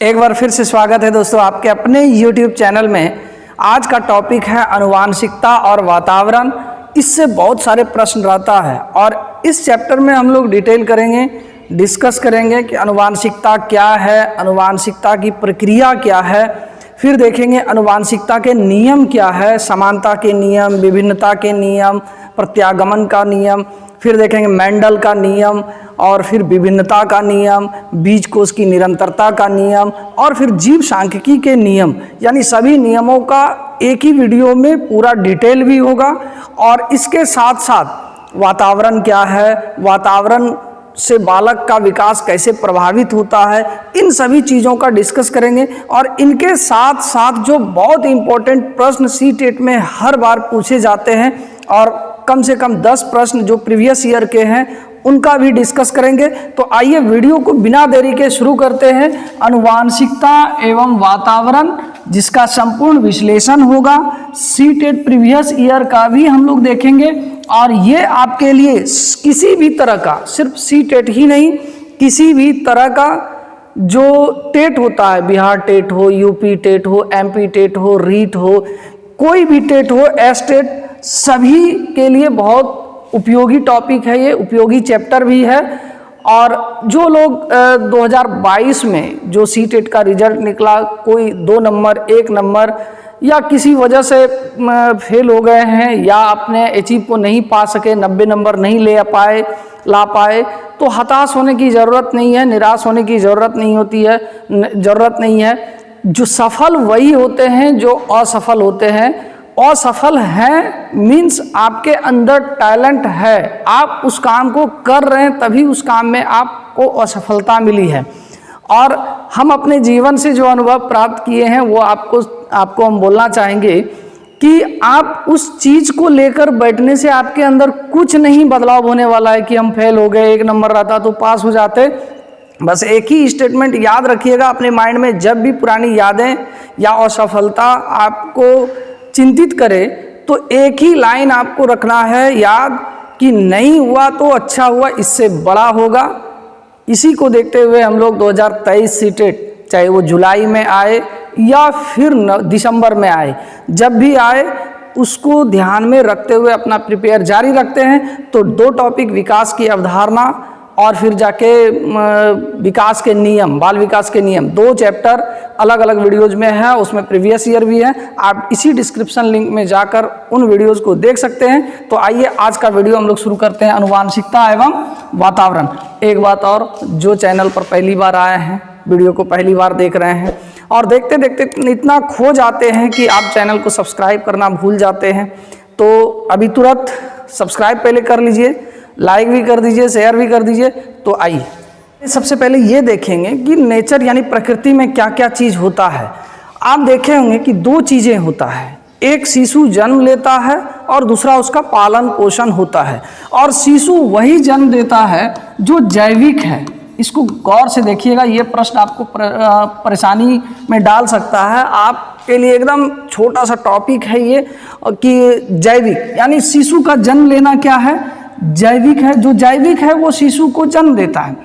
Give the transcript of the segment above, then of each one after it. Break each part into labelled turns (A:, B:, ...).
A: एक बार फिर से स्वागत है दोस्तों आपके अपने YouTube चैनल में। आज का टॉपिक है आनुवांशिकता और वातावरण। इससे बहुत सारे प्रश्न रहता है और इस चैप्टर में हम लोग डिटेल करेंगे, डिस्कस करेंगे कि आनुवांशिकता क्या है, आनुवांशिकता की प्रक्रिया क्या है, फिर देखेंगे आनुवांशिकता के नियम क्या है, समानता के नियम, विभिन्नता के नियम, प्रत्यागमन का नियम, फिर देखेंगे मेंडल का नियम और फिर विभिन्नता का नियम, बीजकोश की निरंतरता का नियम और फिर जीव सांख्यिकी के नियम। यानी सभी नियमों का एक ही वीडियो में पूरा डिटेल भी होगा और इसके साथ साथ वातावरण क्या है, वातावरण से बालक का विकास कैसे प्रभावित होता है, इन सभी चीज़ों का डिस्कस करेंगे। और इनके साथ साथ जो बहुत इम्पोर्टेंट प्रश्न सीटेट में हर बार पूछे जाते हैं और कम से कम 10 प्रश्न जो प्रीवियस ईयर के हैं उनका भी डिस्कस करेंगे। तो आइए वीडियो को बिना देरी के शुरू करते हैं। आनुवांशिकता एवं वातावरण जिसका संपूर्ण विश्लेषण होगा, सीटेट प्रीवियस ईयर का भी हम लोग देखेंगे और ये आपके लिए किसी भी तरह का, सिर्फ सीटेट ही नहीं, किसी भी तरह का जो टेट होता है, बिहार टेट हो, यूपी टेट हो, एमपी टेट हो, रीट हो, कोई भी टेट हो, एस टेट, सभी के लिए बहुत उपयोगी टॉपिक है, ये उपयोगी चैप्टर भी है। और जो लोग 2022 में जो सीटेट का रिजल्ट निकला, कोई 2 नंबर 1 नंबर या किसी वजह से फेल हो गए हैं या अपने अचीव को नहीं पा सके, 90 नंबर नहीं ला पाए, तो हताश होने की ज़रूरत नहीं है, निराश होने की ज़रूरत नहीं है। जो सफल वही होते हैं जो असफल होते हैं। असफल हैं मीन्स आपके अंदर टैलेंट है, आप उस काम को कर रहे हैं तभी उस काम में आपको असफलता मिली है। और हम अपने जीवन से जो अनुभव प्राप्त किए हैं वो आपको हम बोलना चाहेंगे कि आप उस चीज़ को लेकर बैठने से आपके अंदर कुछ नहीं बदलाव होने वाला है कि हम फेल हो गए, 1 नंबर रहता तो पास हो जाते। बस एक ही स्टेटमेंट याद रखिएगा अपने माइंड में, जब भी पुरानी यादें या असफलता आपको चिंतित करे तो एक ही लाइन आपको रखना है याद कि नहीं हुआ तो अच्छा हुआ, इससे बड़ा होगा। इसी को देखते हुए हम लोग 2023 सीटेट, चाहे वो जुलाई में आए या फिर दिसंबर में आए, जब भी आए उसको ध्यान में रखते हुए अपना प्रिपेयर जारी रखते हैं। तो 2 टॉपिक, विकास की अवधारणा और फिर जाके विकास के नियम, बाल विकास के नियम, 2 चैप्टर अलग अलग वीडियोज में है, उसमें प्रीवियस ईयर भी है। आप इसी डिस्क्रिप्शन लिंक में जाकर उन वीडियोज को देख सकते हैं। तो आइए आज का वीडियो हम लोग शुरू करते हैं, आनुवांशिकता एवं वातावरण। एक बात और, जो चैनल पर पहली बार आए हैं, वीडियो को पहली बार देख रहे हैं और देखते देखते इतना खो जाते हैं कि आप चैनल को सब्सक्राइब करना भूल जाते हैं, तो अभी तुरंत सब्सक्राइब पहले कर लीजिए, लाइक भी कर दीजिए, शेयर भी कर दीजिए। तो आइए सबसे पहले ये देखेंगे कि नेचर यानी प्रकृति में क्या क्या चीज़ होता है। आप देखे होंगे कि 2 चीज़ें होता है, एक शिशु जन्म लेता है और दूसरा उसका पालन पोषण होता है। और शिशु वही जन्म देता है जो जैविक है। इसको गौर से देखिएगा, ये प्रश्न आपको परेशानी में डाल सकता है। आपके लिए एकदम छोटा सा टॉपिक है ये कि जैविक यानी शिशु का जन्म लेना क्या है, जैविक है। जो जैविक है वो शिशु को जन्म देता है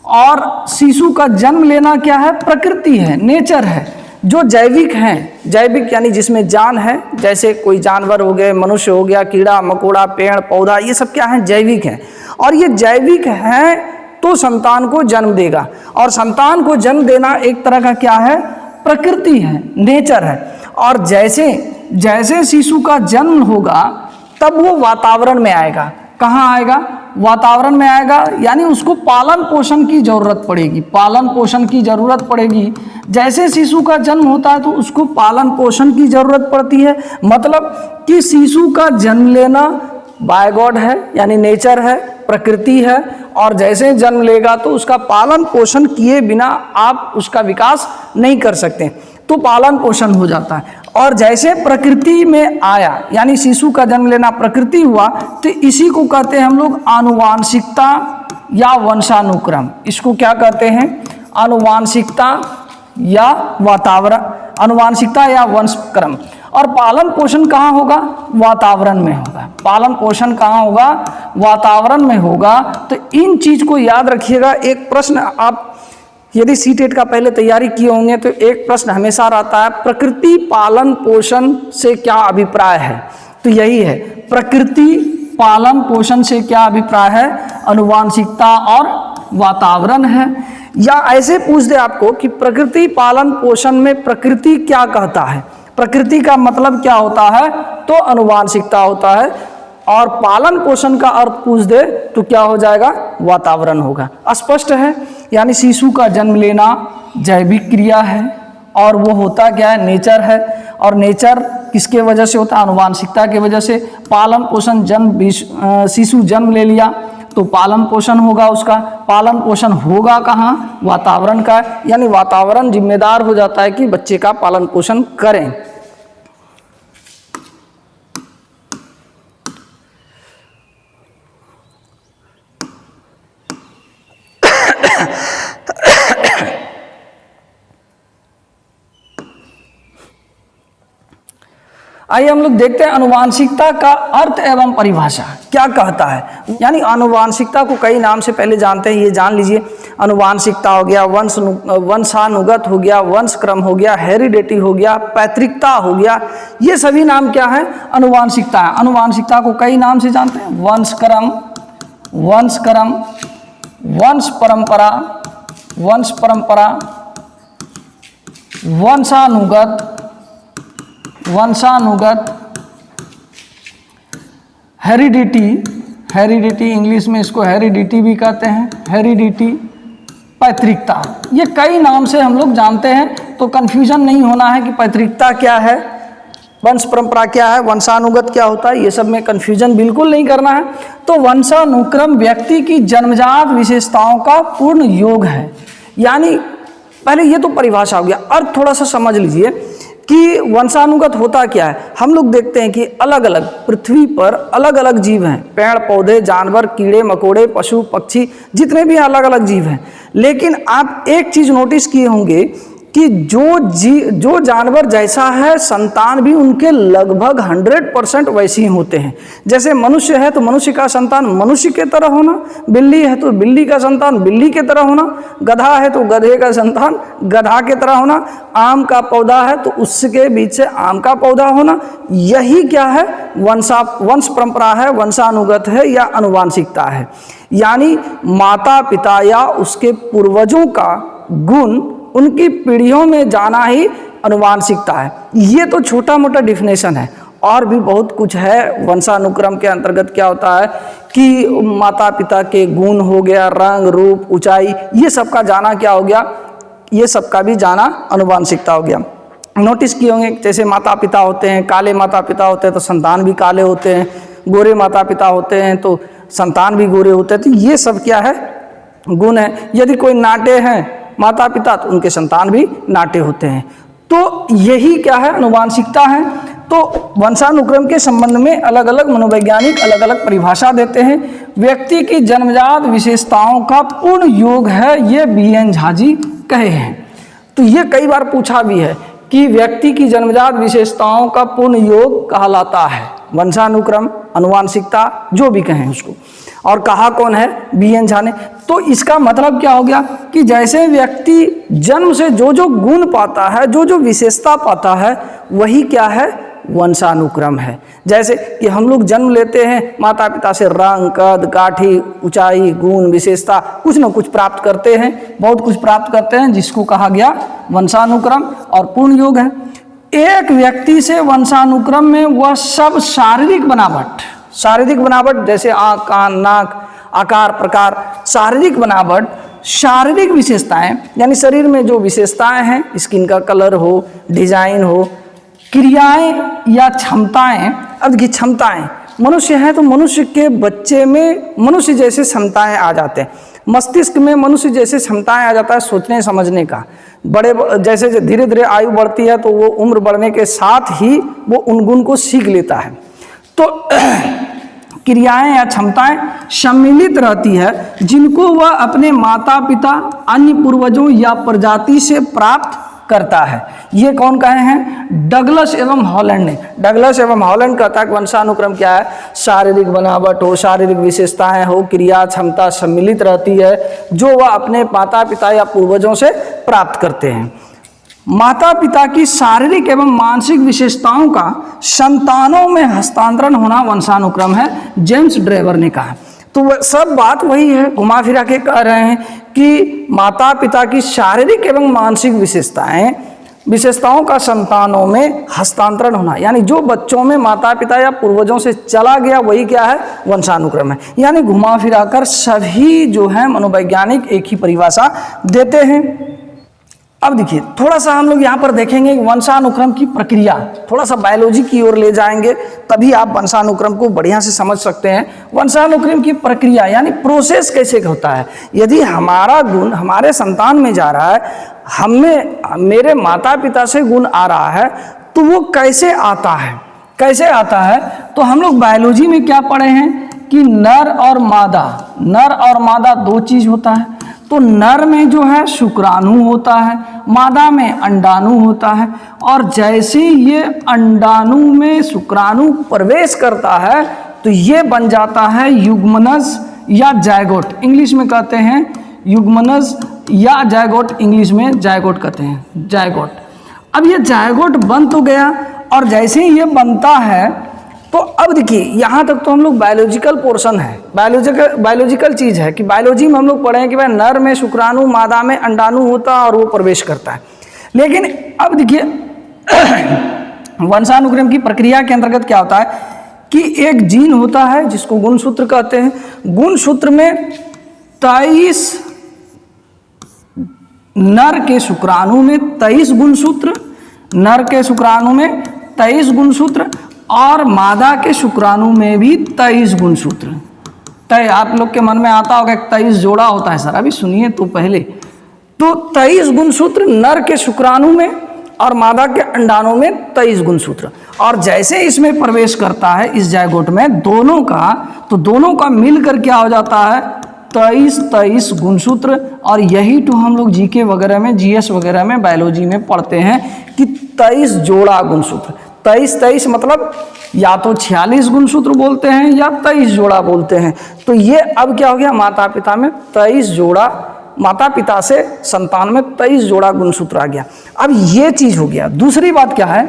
A: और शिशु का जन्म लेना क्या है, प्रकृति है, नेचर है। जो जैविक हैं, जैविक यानी जिसमें जान है, जैसे कोई जानवर हो गए, मनुष्य हो गया, कीड़ा मकोड़ा, पेड़ पौधा, ये सब क्या है, जैविक हैं। और ये जैविक हैं तो संतान को जन्म देगा और संतान को जन्म देना एक तरह का क्या है, प्रकृति है, नेचर है। और जैसे जैसे शिशु का जन्म होगा तब वो वातावरण में आएगा। कहाँ आएगा, वातावरण में आएगा, यानी उसको पालन पोषण की ज़रूरत पड़ेगी, पालन पोषण की ज़रूरत पड़ेगी। जैसे शिशु का जन्म होता है तो उसको पालन पोषण की ज़रूरत पड़ती है। मतलब कि शिशु का जन्म लेना बाय गॉड है, यानी नेचर है, प्रकृति है। और जैसे जन्म लेगा तो उसका पालन पोषण किए बिना आप उसका विकास नहीं कर सकते, तो पालन पोषण हो जाता है। और जैसे प्रकृति में आया, यानी शिशु का जन्म लेना प्रकृति हुआ, तो इसी को कहते हैं हम लोग आनुवांशिकता या वंशानुक्रम। इसको क्या कहते हैं, आनुवांशिकता या वातावरण, आनुवांशिकता या वंशक्रम। और पालन पोषण कहाँ होगा, वातावरण में होगा। पालन पोषण कहाँ होगा, वातावरण में होगा। तो इन चीज़ को याद रखिएगा। एक प्रश्न आप यदि सीटेट का पहले तैयारी किए होंगे तो एक प्रश्न हमेशा रहता है, प्रकृति पालन पोषण से क्या अभिप्राय है। तो यही है, प्रकृति पालन पोषण से क्या अभिप्राय है, अनुवांशिकता और वातावरण है। या ऐसे पूछ दे आपको कि प्रकृति पालन पोषण में प्रकृति क्या कहता है, प्रकृति का मतलब क्या होता है, तो अनुवांशिकता होता है। और पालन पोषण का अर्थ पूछ दे तो क्या हो जाएगा, वातावरण होगा। स्पष्ट है। यानी शिशु का जन्म लेना जैविक क्रिया है और वो होता क्या है, नेचर है। और नेचर किसके वजह से होता है, अनुवांशिकता के वजह से। पालन पोषण शिशु जन्म ले लिया तो पालन पोषण होगा उसका। पालन पोषण होगा कहाँ, वातावरण का। यानी वातावरण जिम्मेदार हो जाता है कि बच्चे का पालन पोषण करें। आइए हम लोग देखते हैं अनुवांशिकता का अर्थ एवं परिभाषा क्या कहता है। यानी अनुवांशिकता को कई नाम से पहले जानते हैं, ये जान लीजिए। अनुवांशिकता हो गया, वंशानुगत हो गया, वंशक्रम हो गया, हेरिडिटी हो गया, पैतृकता हो गया। ये सभी नाम क्या है, अनुवांशिकता है। अनुवांशिकता को कई नाम से जानते हैं, वंश परंपरा, वंशानुगत, हेरिडिटी इंग्लिश में इसको हेरिडिटी भी कहते हैं, हेरिडिटी, पैतृकता। ये कई नाम से हम लोग जानते हैं, तो कंफ्यूजन नहीं होना है कि पैतृकता क्या है, वंश परंपरा क्या है, वंशानुगत क्या होता है, ये सब में कंफ्यूजन बिल्कुल नहीं करना है। तो वंशानुक्रम व्यक्ति की जन्मजात विशेषताओं का पूर्ण योग है। यानी पहले ये तो परिभाषा हो गया, अर्थ थोड़ा सा समझ लीजिए कि वंशानुगत होता क्या है। हम लोग देखते हैं कि अलग अलग पृथ्वी पर अलग अलग जीव हैं, पेड़ पौधे, जानवर, कीड़े मकोड़े, पशु पक्षी, जितने भी अलग अलग जीव हैं। लेकिन आप एक चीज़ नोटिस किए होंगे कि जो जानवर जैसा है, संतान भी उनके लगभग 100% वैसे ही होते हैं। जैसे मनुष्य है तो मनुष्य का संतान मनुष्य के तरह होना, बिल्ली है तो बिल्ली का संतान बिल्ली के तरह होना, गधा है तो गधे का संतान गधा के तरह होना, आम का पौधा है तो उसके बीच से आम का पौधा होना। यही क्या है, वंश परंपरा है, वंशानुगत है या अनुवांशिकता है। यानी माता पिता या उसके पूर्वजों का गुण उनकी पीढ़ियों में जाना ही अनुवांशिकता है। ये तो छोटा मोटा डिफिनेशन है, और भी बहुत कुछ है। वंशानुक्रम के अंतर्गत क्या होता है कि माता पिता के गुण हो गया, रंग रूप ऊंचाई, ये सब का जाना क्या हो गया, ये सब का भी जाना अनुवांशिकता हो गया। नोटिस किए होंगे, जैसे माता पिता होते हैं, काले माता पिता होते हैं तो संतान भी काले होते हैं, गोरे माता पिता होते हैं तो संतान भी गोरे होते हैं। तो ये सब क्या है, गुण है। यदि कोई नाटे हैं माता पिता तो उनके संतान भी नाटे होते हैं। तो यही क्या है, अनुवांशिकता है। तो वंशानुक्रम के संबंध में अलग अलग मनोवैज्ञानिक अलग अलग परिभाषा देते हैं। व्यक्ति की जन्मजात विशेषताओं का पूर्ण योग है, ये BN झा जी कहे हैं। तो ये कई बार पूछा भी है कि व्यक्ति की जन्मजात विशेषताओं का पूर्ण योग कहलाता है, वंशानुक्रम, अनुवांशिकता, जो भी कहें उसको। और कहा कौन है, BN झा ने। तो इसका मतलब क्या हो गया कि जैसे व्यक्ति जन्म से जो जो गुण पाता है, जो जो विशेषता पाता है, वही क्या है, वंशानुक्रम है। जैसे कि हम लोग जन्म लेते हैं, माता पिता से रंग, कद, काठी, ऊंचाई, गुण, विशेषता कुछ न कुछ प्राप्त करते हैं, बहुत कुछ प्राप्त करते हैं, जिसको कहा गया वंशानुक्रम और पूर्ण योग है। एक व्यक्ति से वंशानुक्रम में वह सब शारीरिक बनावट जैसे आँख, कान, नाक, आकार, प्रकार, शारीरिक बनावट, शारीरिक विशेषताएं, यानी शरीर में जो विशेषताएं हैं, स्किन का कलर हो, डिजाइन हो, क्रियाएं या क्षमताएं। अब ये क्षमताएं, मनुष्य है तो मनुष्य के बच्चे में मनुष्य जैसे क्षमताएं आ जाते हैं, मस्तिष्क में मनुष्य जैसे क्षमताएं आ जाता है सोचने समझने का। बड़े जैसे धीरे धीरे आयु बढ़ती है तो वो उम्र बढ़ने के साथ ही वो उन गुण को सीख लेता है। तो क्रियाएं या क्षमताएं सम्मिलित रहती है, जिनको वह अपने माता पिता, अन्य पूर्वजों या प्रजाति से प्राप्त करता है। ये कौन कहे हैं? डगलस एवं हॉलैंड ने। डगलस एवं हॉलैंड कहता है कि वंशानुक्रम क्या है? शारीरिक बनावट हो, शारीरिक विशेषताएं हो, क्रिया क्षमता सम्मिलित रहती है जो वह अपने माता पिता या पूर्वजों से प्राप्त करते हैं। माता पिता की शारीरिक एवं मानसिक विशेषताओं का संतानों में हस्तांतरण होना वंशानुक्रम है, जेम्स ड्रेवर ने कहा। तो सब बात वही है, घुमा फिरा के कह रहे हैं कि माता पिता की शारीरिक एवं मानसिक विशेषताओं का संतानों में हस्तांतरण होना, यानी जो बच्चों में माता पिता या पूर्वजों से चला गया वही क्या है? वंशानुक्रम है। यानी घुमा फिरा कर सभी जो है मनोवैज्ञानिक एक ही परिभाषा देते हैं। अब देखिए थोड़ा सा हम लोग यहाँ पर देखेंगे वंशानुक्रम की प्रक्रिया, थोड़ा सा बायोलॉजी की ओर ले जाएंगे, तभी आप वंशानुक्रम को बढ़िया से समझ सकते हैं। वंशानुक्रम की प्रक्रिया यानी प्रोसेस कैसे होता है। यदि हमारा गुण हमारे संतान में जा रहा है, मेरे माता पिता से गुण आ रहा है, तो वो कैसे आता है? कैसे आता है? तो हम लोग बायोलॉजी में क्या पढ़े हैं कि नर और मादा दो चीज होता है। तो नर में जो है शुक्राणु होता है, मादा में अंडाणु होता है, और जैसे ये अंडाणु में शुक्राणु प्रवेश करता है तो ये बन जाता है युग्मनज या जायगोट। इंग्लिश में कहते हैं युग्मनज या जायगोट, इंग्लिश में जायगोट कहते हैं, जायगोट। अब ये जायगोट बन तो गया, और जैसे ही ये बनता है तो अब देखिए यहाँ तक तो हम लोग बायोलॉजिकल पोर्शन है, बायोलॉजिकल चीज़ है कि बायोलॉजी में हम लोग पढ़े हैं कि भाई नर में शुक्राणु, मादा में अंडाणु होता है और वो प्रवेश करता है। लेकिन अब देखिए वंशानुक्रम की प्रक्रिया के अंतर्गत क्या होता है कि एक जीन होता है जिसको गुणसूत्र कहते हैं। गुणसूत्र में 23 नर के शुक्राणु में 23 गुणसूत्र, नर के शुक्राणु में 23 गुणसूत्र, और मादा के शुक्राणु में भी 23 गुणसूत्र। तय आप लोग के मन में आता होगा 23 जोड़ा होता है सर, अभी सुनिए तो पहले। तो 23 गुणसूत्र नर के शुक्राणु में और मादा के अंडाणु में 23 गुणसूत्र, और जैसे इसमें प्रवेश करता है इस जायगोट में दोनों का मिलकर क्या हो जाता है? 23 गुणसूत्र। और यही तो हम लोग जीके वगैरह में, जीएस वगैरह में, बायोलॉजी में पढ़ते हैं कि 23 जोड़ा गुणसूत्र। 23 मतलब या तो 46 गुणसूत्र बोलते हैं या 23 जोड़ा बोलते हैं। तो ये अब क्या हो गया? माता पिता में 23 जोड़ा, माता पिता से संतान में 23 जोड़ा गुणसूत्र आ गया। अब ये चीज हो गया। दूसरी बात क्या है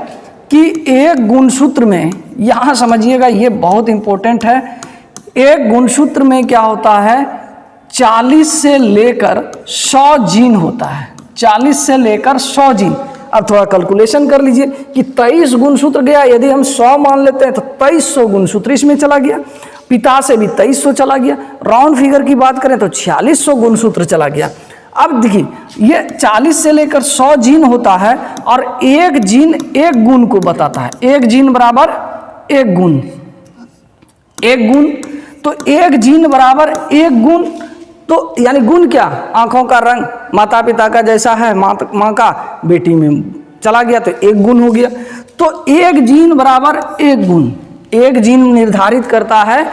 A: कि एक गुणसूत्र में, यहाँ समझिएगा ये बहुत इंपॉर्टेंट है, एक गुणसूत्र में क्या होता है? 40 से लेकर 100 जीन होता है। 40 से लेकर 100 जीन। अब थोड़ा कैलकुलेशन कर लीजिए कि 23 गुणसूत्र गया, यदि हम 100 मान लेते हैं तो 2300 गुणसूत्र इसमें चला गया, पिता से भी 2300 चला गया, राउंड फिगर की बात करें तो 4600 गुणसूत्र चला गया। अब देखिए ये 40 से लेकर 100 जीन होता है, और एक जीन एक गुण को बताता है। एक जीन बराबर एक गुण, एक गुण, तो एक जीन बराबर एक गुण। तो यानी गुण क्या? आंखों का रंग माता पिता का जैसा है, माँ का बेटी में चला गया तो एक गुण हो गया। तो एक जीन बराबर एक गुण, एक जीन निर्धारित करता है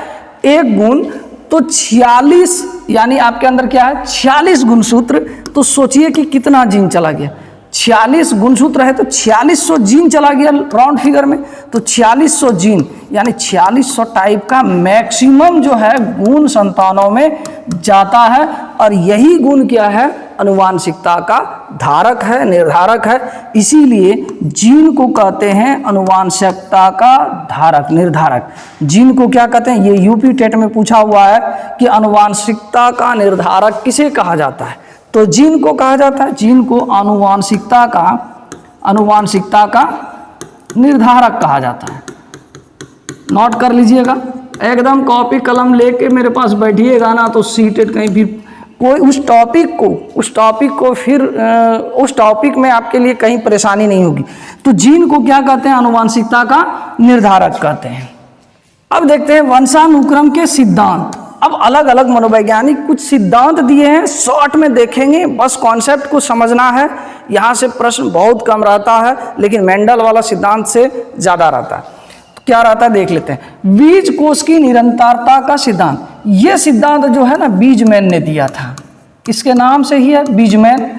A: एक गुण। तो 46 यानी आपके अंदर क्या है? 46 गुणसूत्र। तो सोचिए कि कितना जीन चला गया। 46 गुणसूत्र है तो 4600 जीन चला गया राउंड फिगर में। तो 4600 जीन यानी 4600 टाइप का मैक्सिमम जो है गुण संतानों में जाता है, और यही गुण क्या है? अनुवांशिकता का धारक है, निर्धारक है। इसीलिए जीन को कहते हैं अनुवांशिकता का धारक, निर्धारक। जीन को क्या कहते हैं? ये यूपी टेट में पूछा हुआ है कि अनुवांशिकता का निर्धारक किसे कहा जाता है? तो जीन को कहा जाता है, जीन को अनुवांशिकता का निर्धारक कहा जाता है। नोट कर लीजिएगा, एकदम कॉपी कलम लेके मेरे पास बैठिएगा ना तो सीटेड कहीं भी कोई उस टॉपिक में आपके लिए कहीं परेशानी नहीं होगी। तो जीन को क्या कहते हैं? अनुवांशिकता का निर्धारक कहते हैं। अब देखते हैं वंशानुक्रम के सिद्धांत। अब अलग अलग मनोवैज्ञानिक कुछ सिद्धांत दिए हैं, शॉर्ट में देखेंगे, बस कॉन्सेप्ट को समझना है। यहाँ से प्रश्न बहुत कम रहता है, लेकिन मेंडल वाला सिद्धांत से ज़्यादा रहता है। तो क्या रहता है देख लेते हैं। बीज कोश की निरंतरता का सिद्धांत, ये सिद्धांत जो है ना बीजमैन ने दिया था, इसके नाम से ही है बीजमैन।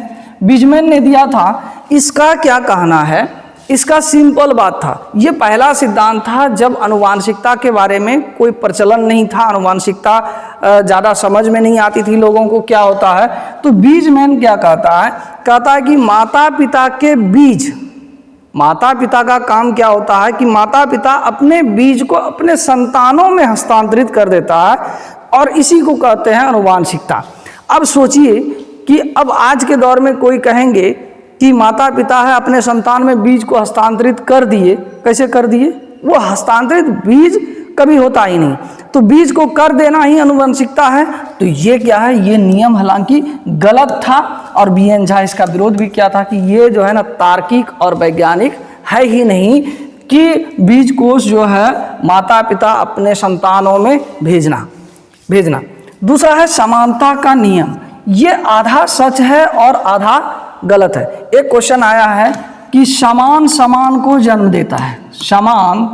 A: बीजमैन ने दिया था, इसका क्या कहना है? इसका सिंपल बात था, ये पहला सिद्धांत था जब आनुवांशिकता के बारे में कोई प्रचलन नहीं था, आनुवांशिकता ज़्यादा समझ में नहीं आती थी लोगों को क्या होता है। तो बीजमैन क्या कहता है कि माता पिता के बीज, माता पिता का काम क्या होता है कि माता पिता अपने बीज को अपने संतानों में हस्तांतरित कर देता है, और इसी को कहते हैं आनुवांशिकता। अब सोचिए कि अब आज के दौर में कोई कहेंगे कि माता पिता है अपने संतान में बीज को हस्तांतरित कर दिए, कैसे कर दिए? वो हस्तांतरित बीज कभी होता ही नहीं, तो बीज को कर देना ही आनुवंशिकता है। तो ये क्या है? ये नियम हालांकि गलत था, और बीएन झा इसका विरोध भी किया था कि ये जो है ना तार्किक और वैज्ञानिक है ही नहीं कि बीज कोष जो है माता पिता अपने संतानों में भेजना। दूसरा है समानता का नियम, ये आधा सच है और आधा गलत है। एक क्वेश्चन आया है कि समान समान को जन्म देता है, समान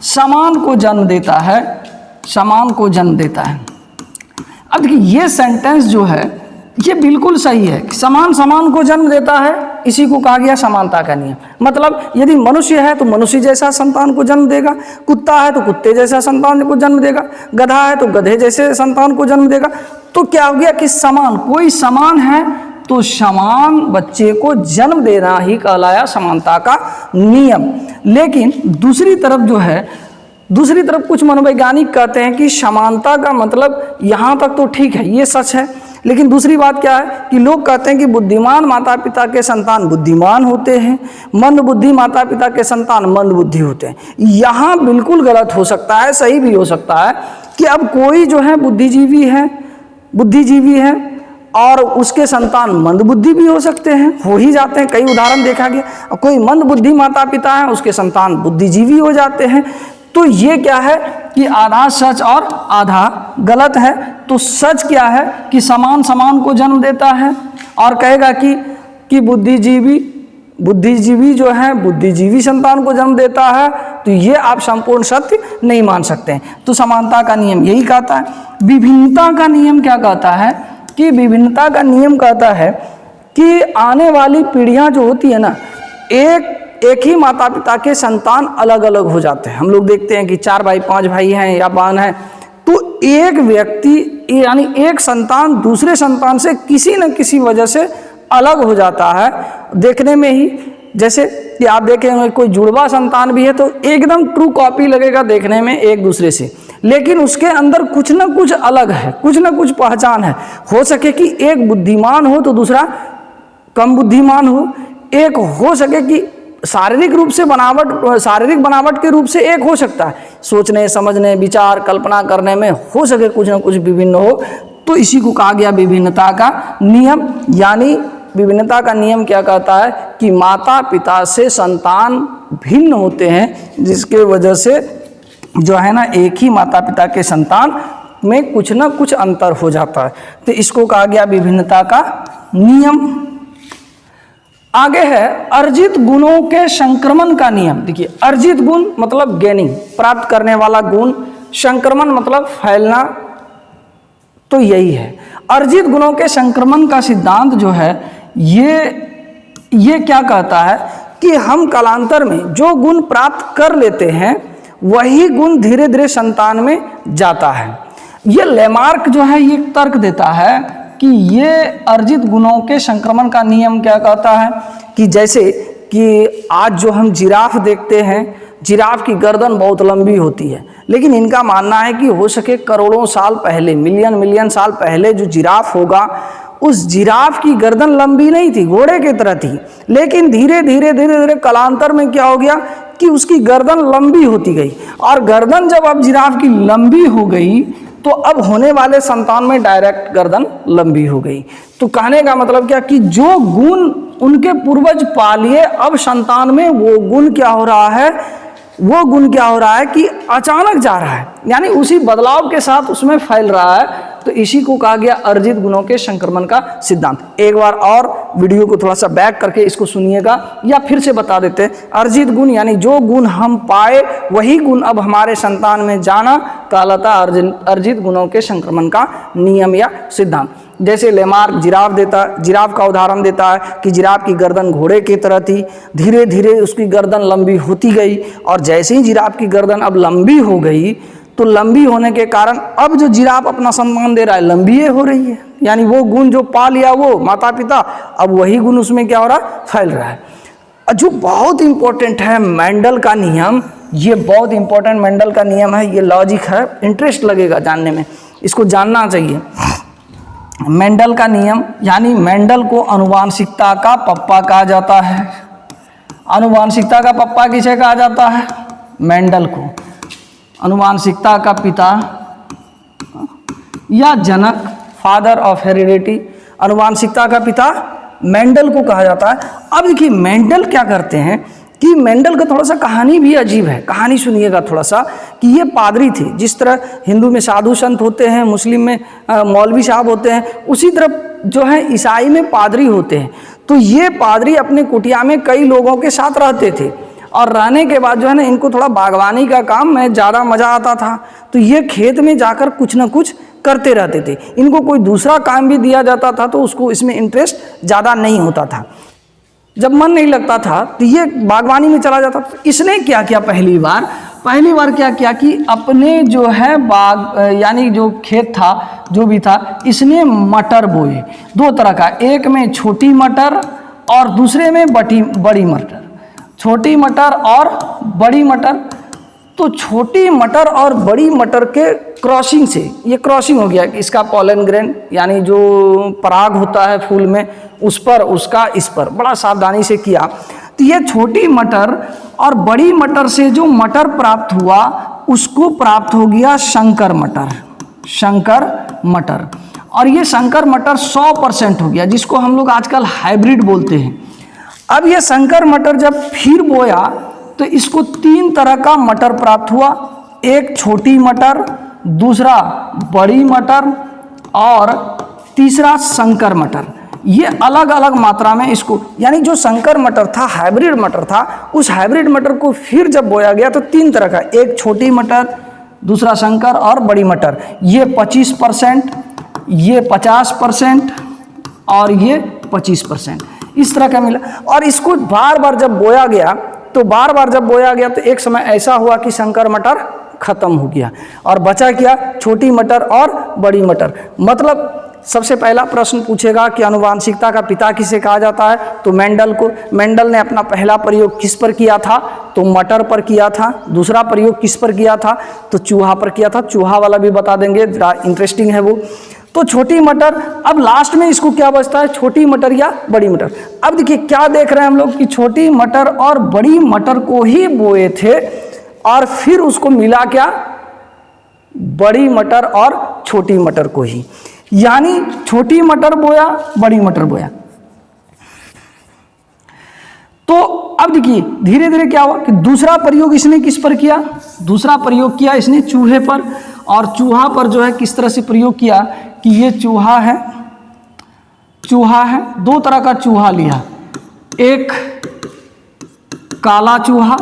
A: समान को जन्म देता है, समान को जन्म देता है। अब देखिए ये सेंटेंस जो है ये बिल्कुल सही है, समान समान को जन्म देता है, इसी को कहा गया समानता का नियम। मतलब यदि मनुष्य है तो मनुष्य जैसा संतान को जन्म देगा, कुत्ता है तो कुत्ते जैसा संतान को जन्म देगा, गधा है तो गधे जैसे संतान को जन्म देगा। तो क्या हो गया कि समान, कोई समान है तो समान बच्चे को जन्म देना ही कहलाया समानता का नियम। लेकिन दूसरी तरफ जो है, दूसरी तरफ कुछ मनोवैज्ञानिक कहते हैं कि समानता का मतलब यहाँ तक तो ठीक है, ये सच है, लेकिन दूसरी बात क्या है कि लोग कहते हैं कि बुद्धिमान माता पिता के संतान बुद्धिमान होते हैं, मंद बुद्धि माता पिता के संतान मंद बुद्धि होते हैं। यहाँ बिल्कुल गलत हो सकता है, सही भी हो सकता है कि अब कोई जो है बुद्धिजीवी है और उसके संतान मंद बुद्धि भी हो सकते हैं, हो ही जाते हैं, कई उदाहरण देखा गया। और कोई मंद बुद्धि माता पिता है, उसके संतान बुद्धिजीवी हो जाते हैं। तो ये क्या है कि आधा सच और आधा गलत है। तो सच क्या है कि समान समान को जन्म देता है, और कहेगा कि बुद्धिजीवी जो है बुद्धिजीवी संतान को जन्म देता है, तो ये आप संपूर्ण सत्य नहीं मान सकते हैं। तो समानता का नियम यही कहता है। विभिन्नता का नियम क्या कहता है कि विभिन्नता का नियम कहता है कि आने वाली पीढ़ियां जो होती है ना, एक ही माता पिता के संतान अलग अलग हो जाते हैं। हम लोग देखते हैं कि 4 भाई 5 भाई हैं या बहन हैं, तो एक व्यक्ति यानी एक संतान दूसरे संतान से किसी न किसी वजह से अलग हो जाता है। देखने में ही जैसे कि आप देखेंगे कोई जुड़वा संतान भी है तो एकदम ट्रू कॉपी लगेगा देखने में एक दूसरे से, लेकिन उसके अंदर कुछ ना कुछ अलग है, कुछ ना कुछ पहचान है। हो सके कि एक बुद्धिमान हो तो दूसरा कम बुद्धिमान हो, एक हो सके कि शारीरिक बनावट के रूप से एक हो सकता है, सोचने समझने विचार कल्पना करने में हो सके कुछ ना कुछ विभिन्न हो। तो इसी को कहा गया विभिन्नता का नियम। यानी विभिन्नता का नियम क्या कहता है कि माता पिता से संतान भिन्न होते हैं, जिसके वजह से जो है ना एक ही माता पिता के संतान में कुछ ना कुछ अंतर हो जाता है। तो इसको कहा गया विभिन्नता का नियम। आगे है अर्जित गुणों के संक्रमण का नियम। देखिए अर्जित गुण मतलब गेनिंग, प्राप्त करने वाला गुण, संक्रमण मतलब फैलना, तो यही है अर्जित गुणों के संक्रमण का सिद्धांत जो है ये क्या कहता है कि हम कालांतर में जो गुण प्राप्त कर लेते हैं वही गुण धीरे धीरे संतान में जाता है। ये लेमार्क जो है ये तर्क देता है कि ये अर्जित गुणों के संक्रमण का नियम क्या कहता है कि जैसे कि आज जो हम जिराफ देखते हैं, जिराफ की गर्दन बहुत लंबी होती है, लेकिन इनका मानना है कि हो सके करोड़ों साल पहले, मिलियन साल पहले जो जिराफ होगा उस जिराफ की गर्दन लंबी नहीं थी, घोड़े की तरह थी, लेकिन धीरे धीरे कालांतर में क्या हो गया कि उसकी गर्दन लंबी होती गई। और गर्दन जब अब जिराफ की लंबी हो गई तो अब होने वाले संतान में डायरेक्ट गर्दन लंबी हो गई। तो कहने का मतलब क्या कि जो गुण उनके पूर्वज पालिए अब संतान में वो गुण क्या हो रहा है कि अचानक जा रहा है, यानी उसी बदलाव के साथ उसमें फैल रहा है। तो इसी को कहा गया अर्जित गुणों के संक्रमण का सिद्धांत। एक बार और वीडियो को थोड़ा सा बैक करके इसको सुनिएगा या फिर से बता देते हैं। अर्जित गुण यानी जो गुण हम पाए वही गुण अब हमारे संतान में जाना कहलाता अर्जित गुणों के संक्रमण का नियम या सिद्धांत। जैसे लेमार्क जिराफ का उदाहरण देता है कि जिराफ की गर्दन घोड़े की तरह थी, धीरे धीरे उसकी गर्दन लंबी होती गई, और जैसे ही जिराफ की गर्दन अब लंबी हो गई तो लंबी होने के कारण अब जो जिराफ अपना सम्मान दे रहा है लंबी हो रही है, यानी वो गुण जो पा लिया वो माता पिता, अब वही गुण उसमें क्या हो रहा है, फैल रहा है। जो बहुत इंपॉर्टेंट है मेंडल का नियम, ये बहुत इंपॉर्टेंट मेंडल का नियम है, ये लॉजिक है, इंटरेस्ट लगेगा जानने में, इसको जानना चाहिए। मेंडल का नियम, यानी मेंडल को आनुवांशिकता का पप्पा कहा जाता है। आनुवांशिकता का पप्पा किसे कहा जाता है? मेंडल को। आनुवांशिकता का पिता या जनक, फादर ऑफ हेरिडिटी, आनुवांशिकता का पिता मेंडल को कहा जाता है। अब देखिए मेंडल क्या करते हैं कि मेंडल का थोड़ा सा कहानी भी अजीब है, कहानी सुनिएगा थोड़ा सा, कि ये पादरी थे, जिस तरह हिंदू में साधु संत होते हैं, मुस्लिम में मौलवी साहब होते हैं, उसी तरह जो है ईसाई में पादरी होते हैं। तो ये पादरी अपने कुटिया में कई लोगों के साथ रहते थे, और रहने के बाद जो है ना इनको थोड़ा बागवानी का काम में ज़्यादा मज़ा आता था, तो ये खेत में जाकर कुछ ना कुछ करते रहते थे। इनको कोई दूसरा काम भी दिया जाता था तो उसको इसमें इंटरेस्ट ज़्यादा नहीं होता था, जब मन नहीं लगता था तो ये बागवानी में चला जाता था। इसने क्या किया, पहली बार क्या किया कि अपने जो है बाग यानी जो खेत था जो भी था, इसने मटर बोए, दो तरह का, एक में छोटी मटर और दूसरे में बड़ी मटर, छोटी मटर और बड़ी मटर। तो छोटी मटर और बड़ी मटर के क्रॉसिंग से, ये क्रॉसिंग हो गया, इसका पॉलन ग्रेन यानी जो पराग होता है फूल में, उस पर उसका इस पर बड़ा सावधानी से किया। तो ये छोटी मटर और बड़ी मटर से जो मटर प्राप्त हुआ उसको प्राप्त हो गया शंकर मटर। और ये शंकर मटर 100% हो गया, जिसको हम लोग आजकल हाइब्रिड बोलते हैं। अब ये शंकर मटर जब फिर बोया तो इसको 3 तरह का मटर प्राप्त हुआ, एक छोटी मटर, दूसरा बड़ी मटर और तीसरा शंकर मटर। ये अलग अलग मात्रा में इसको, यानी जो शंकर मटर था, हाइब्रिड मटर था, उस हाइब्रिड मटर को फिर जब बोया गया तो 3 तरह का, एक छोटी मटर, दूसरा शंकर और बड़ी मटर। ये 25%, ये 50% और ये 25%, इस तरह का मिला। और इसको बार बार जब बोया गया तो एक समय ऐसा हुआ कि शंकर मटर खत्म हो गया और बचा क्या, छोटी मटर और बड़ी मटर। मतलब सबसे पहला प्रश्न पूछेगा कि आनुवांशिकता का पिता किसे कहा जाता है, तो मेंडल को। मेंडल ने अपना पहला प्रयोग किस पर किया था, तो मटर पर किया था। दूसरा प्रयोग किस पर किया था, तो चूहा पर किया था। चूहा वाला भी बता देंगे, जरा इंटरेस्टिंग है वो। तो छोटी मटर, अब लास्ट में इसको क्या बचता है, छोटी मटर या बड़ी मटर। अब देखिए क्या देख रहे हैं हम लोग कि छोटी मटर और बड़ी मटर को ही बोए थे और फिर उसको मिला क्या, बड़ी मटर और छोटी मटर को ही, यानी छोटी मटर बोया, बड़ी मटर बोया। तो अब देखिए धीरे धीरे क्या हुआ कि दूसरा प्रयोग इसने किस पर किया, दूसरा प्रयोग किया इसने चूहे पर। और चूहा पर जो है किस तरह से प्रयोग किया कि ये चूहा है, 2 तरह का चूहा लिया, एक काला चूहा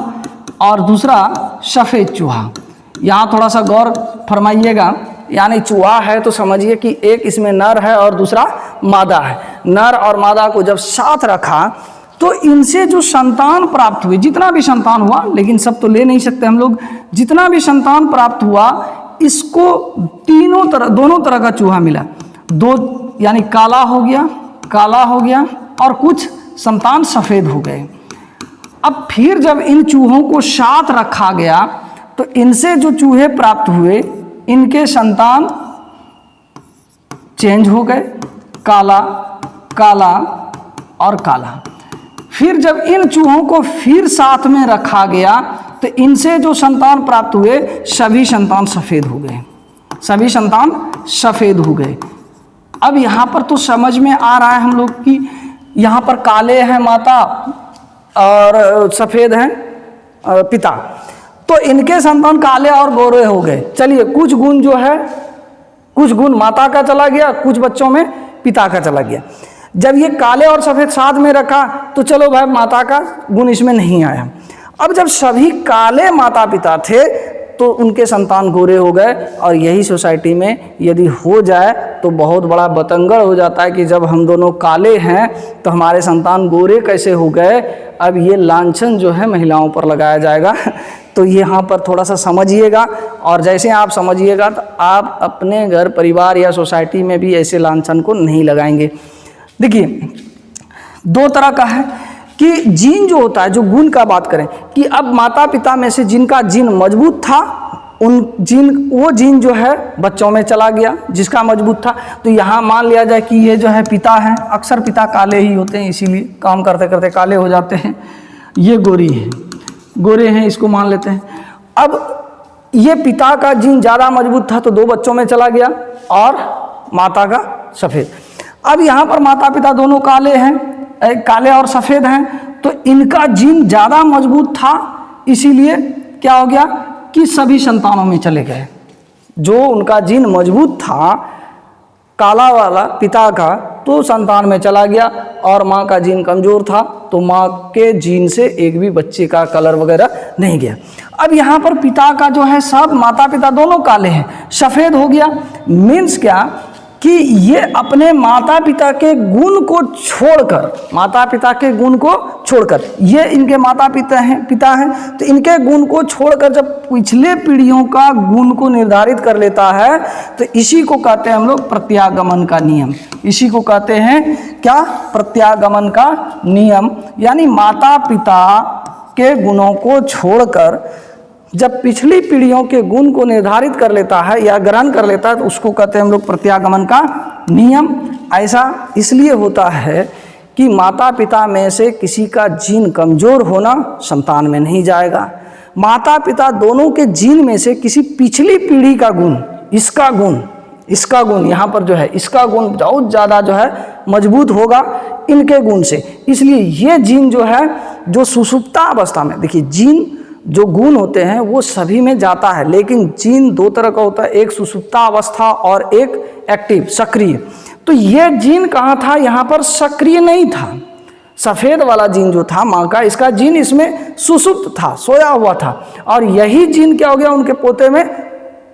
A: और दूसरा सफ़ेद चूहा। यहाँ थोड़ा सा गौर फरमाइएगा, यानी चूहा है तो समझिए कि एक इसमें नर है और दूसरा मादा है। नर और मादा को जब साथ रखा तो इनसे जो संतान प्राप्त हुए, जितना भी संतान हुआ, लेकिन सब तो ले नहीं सकते हम लोग, जितना भी संतान प्राप्त हुआ इसको दोनों तरह का चूहा मिला। दो यानी काला हो गया और कुछ संतान सफ़ेद हो गए। अब फिर जब इन चूहों को साथ रखा गया तो इनसे जो चूहे प्राप्त हुए, इनके संतान चेंज हो गए, काला और काला। फिर जब इन चूहों को फिर साथ में रखा गया तो इनसे जो संतान प्राप्त हुए सभी संतान सफ़ेद हो गए। अब यहाँ पर तो समझ में आ रहा है हम लोग कि यहाँ पर काले हैं माता और सफ़ेद हैं पिता, तो इनके संतान काले और गोरे हो गए। चलिए कुछ गुण जो है, कुछ गुण माता का चला गया, कुछ बच्चों में पिता का चला गया। जब ये काले और सफ़ेद साथ में रखा तो चलो भाई माता का गुण इसमें नहीं आया। अब जब सभी काले माता पिता थे तो उनके संतान गोरे हो गए। और यही सोसाइटी में यदि हो जाए तो बहुत बड़ा बतंगड़ हो जाता है कि जब हम दोनों काले हैं तो हमारे संतान गोरे कैसे हो गए। अब ये लांछन जो है महिलाओं पर लगाया जाएगा। तो यहाँ पर थोड़ा सा समझिएगा, और जैसे आप समझिएगा तो आप अपने घर परिवार या सोसाइटी में भी ऐसे लांछन को नहीं लगाएंगे। देखिए, दो तरह का है कि जीन जो होता है, जो गुण का बात करें कि अब माता पिता में से जिनका जीन मजबूत था वो जीन जो है बच्चों में चला गया जिसका मजबूत था। तो यहाँ मान लिया जाए कि ये जो है पिता हैं, अक्सर पिता काले ही होते हैं, इसीलिए काम करते करते काले हो जाते हैं। ये गोरी है, गोरे हैं, इसको मान लेते हैं। अब ये पिता का जीन ज़्यादा मजबूत था तो 2 बच्चों में चला गया, और माता का सफ़ेद। अब यहाँ पर माता पिता दोनों काले हैं, काले और सफ़ेद हैं, तो इनका जीन ज़्यादा मजबूत था, इसीलिए क्या हो गया कि सभी संतानों में चले गए। जो उनका जीन मजबूत था काला वाला पिता का, तो संतान में चला गया, और माँ का जीन कमज़ोर था तो माँ के जीन से एक भी बच्चे का कलर वगैरह नहीं गया। अब यहाँ पर पिता का जो है सब माता पिता दोनों काले हैं, सफ़ेद हो गया। मीन्स क्या कि ये अपने माता पिता के गुण को छोड़कर, माता पिता के गुण को छोड़कर, ये इनके माता पिता हैं तो इनके गुण को छोड़कर जब पिछले पीढ़ियों का गुण को निर्धारित कर लेता है तो इसी को कहते हैं हम लोग प्रत्यागमन का नियम। इसी को कहते हैं क्या? प्रत्यागमन का नियम। यानी माता पिता के गुणों को छोड़कर जब पिछली पीढ़ियों के गुण को निर्धारित कर लेता है या ग्रहण कर लेता है तो उसको कहते हैं हम लोग प्रत्यागमन का नियम। ऐसा इसलिए होता है कि माता पिता में से किसी का जीन कमज़ोर होना संतान में नहीं जाएगा। माता पिता दोनों के जीन में से किसी पिछली पीढ़ी का गुण, इसका गुण यहाँ पर जो है, इसका गुण बहुत ज़्यादा जो है मजबूत होगा इनके गुण से। इसलिए ये जीन जो है, जो सुषुप्ता अवस्था में, देखिए जीन जो गुण होते हैं वो सभी में जाता है, लेकिन जीन 2 तरह का होता है, एक सुषुप्ता अवस्था और एक एक्टिव सक्रिय। तो ये जीन कहाँ था? यहाँ पर सक्रिय नहीं था। सफ़ेद वाला जीन जो था माँ का, इसका जीन इसमें सुषुप्त था, सोया हुआ था, और यही जीन क्या हो गया उनके पोते में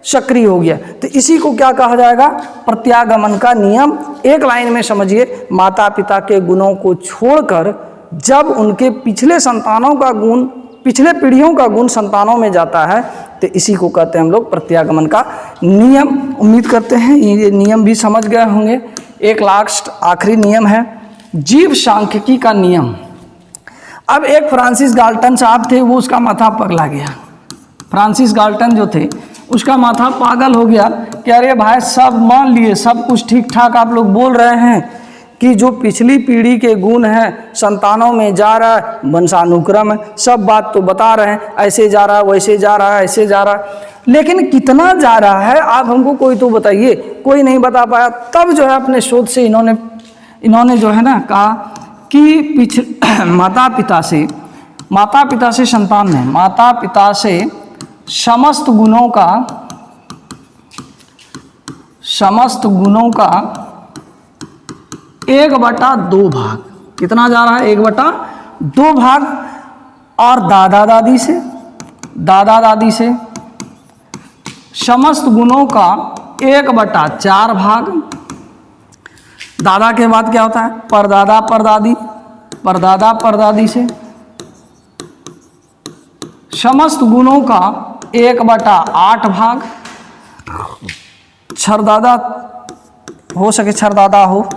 A: सक्रिय हो गया। तो इसी को क्या कहा जाएगा? प्रत्यागमन का नियम। एक लाइन में समझिए, माता पिता के गुणों को छोड़कर जब उनके पिछले संतानों का गुण, पिछले पीढ़ियों का गुण संतानों में जाता है तो इसी को कहते हैं हम लोग प्रत्यागमन का नियम। उम्मीद करते हैं ये नियम भी समझ गए होंगे। एक लास्ट आखिरी नियम है जीव सांख्यिकी का नियम। अब एक फ्रांसिस गाल्टन साहब थे, वो उसका माथा पगला गया। फ्रांसिस गाल्टन जो थे उसका माथा पागल हो गया कि अरे भाई सब मान लिए, सब कुछ ठीक ठाक आप लोग बोल रहे हैं कि जो पिछली पीढ़ी के गुण हैं संतानों में जा रहा है, वंशानुक्रम है, सब बात तो बता रहे हैं, ऐसे जा रहा है, वैसे जा रहा है, ऐसे जा रहा है, लेकिन कितना जा रहा है आप हमको कोई तो बताइए। कोई नहीं बता पाया। तब जो है अपने शोध से इन्होंने जो है ना कहा कि माता पिता से संतान में, माता पिता से समस्त गुणों का 1/2 भाग, कितना जा रहा है? 1/2 भाग, और दादा दादी से समस्त गुणों का 1/4 भाग। दादा के बाद क्या होता है? परदादा परदादी से समस्त गुणों का 1/8 भाग। छरदादा हो सके, छरदादा हो,